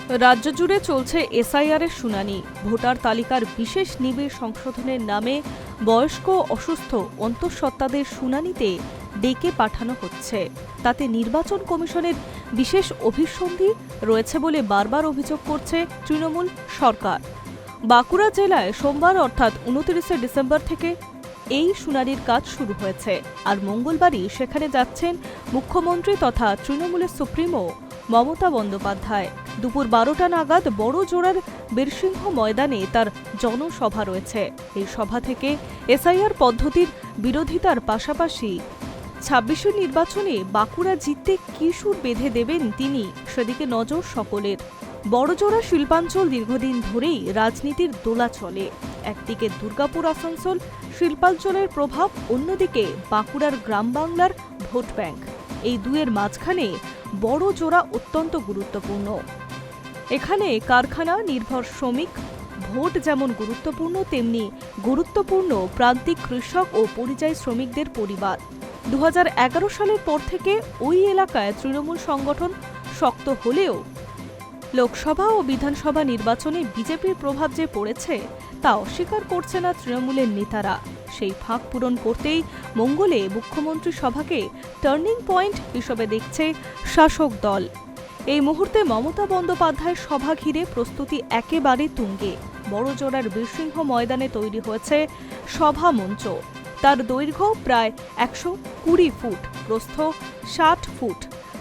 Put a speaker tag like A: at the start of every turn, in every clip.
A: রাজ্য জুড়ে চলছে এসআইআরের শুনানি। ভোটার তালিকার বিশেষ নিবিড় সংশোধনের নামে বয়স্ক অসুস্থ অন্তঃসত্ত্বাদের শুনানিতে ডেকে পাঠানো হচ্ছে। তাতে নির্বাচন কমিশনের বিশেষ অভিসন্ধি রয়েছে বলে বারবার অভিযোগ করছে তৃণমূল সরকার। বাঁকুড়া জেলায় সোমবার অর্থাৎ ২৯ ডিসেম্বর থেকে এই শুনানির কাজ শুরু হয়েছে। আর মঙ্গলবারই সেখানে যাচ্ছেন মুখ্যমন্ত্রী তথা তৃণমূলের সুপ্রিমো মমতা বন্দ্যোপাধ্যায়। দুপুর ১২টা নাগাদ বড়জোড়ার বীরসিংহ ময়দানে তার জনসভা রয়েছে। এই সভা থেকে এসআইআর পদ্ধতির বিরোধিতার পাশাপাশি ২৬ নির্বাচনে বাঁকুড়া জিততে কি সুর বেঁধে দেবেন তিনি, সেদিকে নজর সকলের। বড়জোড়া শিল্পাঞ্চল দীর্ঘদিন ধরেই রাজনীতির দোলা চলে। একদিকে দুর্গাপুর আসানসোল শিল্পাঞ্চলের প্রভাব, অন্যদিকে বাঁকুড়ার গ্রাম বাংলার ভোট ব্যাংক। এই দুয়ের মাঝখানে বড়জোড়া অত্যন্ত গুরুত্বপূর্ণ। এখানে কারখানা নির্ভর শ্রমিক ভোট যেমন গুরুত্বপূর্ণ, তেমনি গুরুত্বপূর্ণ প্রান্তিক কৃষক ও পরিযায়ী শ্রমিকদের পরিবার। ২০১১ সালের পর থেকে ওই এলাকায় তৃণমূল সংগঠন শক্ত হলেও লোকসভা ও বিধানসভা নির্বাচনে বিজেপির প্রভাব যে পড়েছে তা অস্বীকার করছে না তৃণমূলের নেতারা। সেই ফাঁক পূরণ করতেই মঙ্গলে মুখ্যমন্ত্রী সভাকে টার্নিং পয়েন্ট হিসেবে দেখছে শাসক দল। এই মুহূর্তে মমতা বন্দ্যোপাধ্যায়ের সভা ঘিরে প্রস্তুতি একেবারে তুঙ্গে। বড়জোড়ার বীরসিংহ ময়দানে তৈরি হয়েছে সভা মঞ্চ। তার দৈর্ঘ্য প্রায় ১২০ ফুট, প্রস্থ ৬০ ফুট।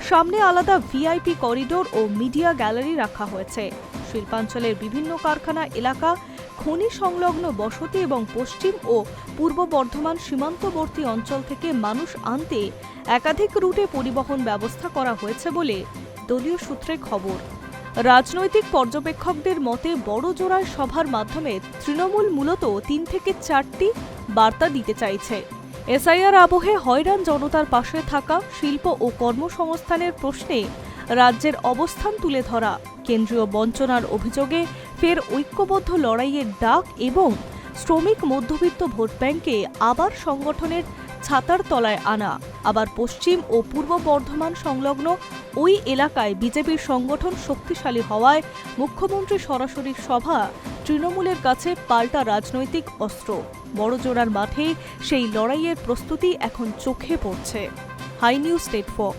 A: সামনে আলাদা ভিআইপি করিডোর ও মিডিয়া গ্যালারি রাখা হয়েছে। শিল্পাঞ্চলের বিভিন্ন কারখানা এলাকা, খনি সংলগ্ন বসতি এবং পশ্চিম ও পূর্ব বর্ধমান সীমান্তবর্তী অঞ্চল থেকে মানুষ আনতে একাধিক রুটে পরিবহন ব্যবস্থা করা হয়েছে বলে দলীয় সূত্রে খবর। রাজনৈতিক পর্যবেক্ষকদের মতে বড়জোড়ার সভার মাধ্যমে তৃণমূল মূলত ৩ থেকে ৪টি বার্তা দিতে চাইছে। এসআইআর আবহে হয়রান জনতার পাশে থাকা, শিল্প ও কর্মসংস্থানের প্রশ্নে রাজ্যের অবস্থান তুলে ধরা, কেন্দ্রীয় বঞ্চনার অভিযোগে ফের ঐক্যবদ্ধ লড়াইয়ের ডাক এবং শ্রমিক মধ্যবিত্ত ভোট ব্যাংকে আবার সংগঠনের ছাতার তলায় আনা। আবার পশ্চিম ও পূর্ব বর্ধমান সংলগ্ন ওই এলাকায় বিজেপির সংগঠন শক্তিশালী হওয়ায় মুখ্যমন্ত্রী সরাসরি সভা তৃণমূলের কাছে পাল্টা রাজনৈতিক অস্ত্র। বড়জোড়ার মাঠে সেই লড়াইয়ের প্রস্তুতি এখন চোখে পড়ছে। Hi news টেট4।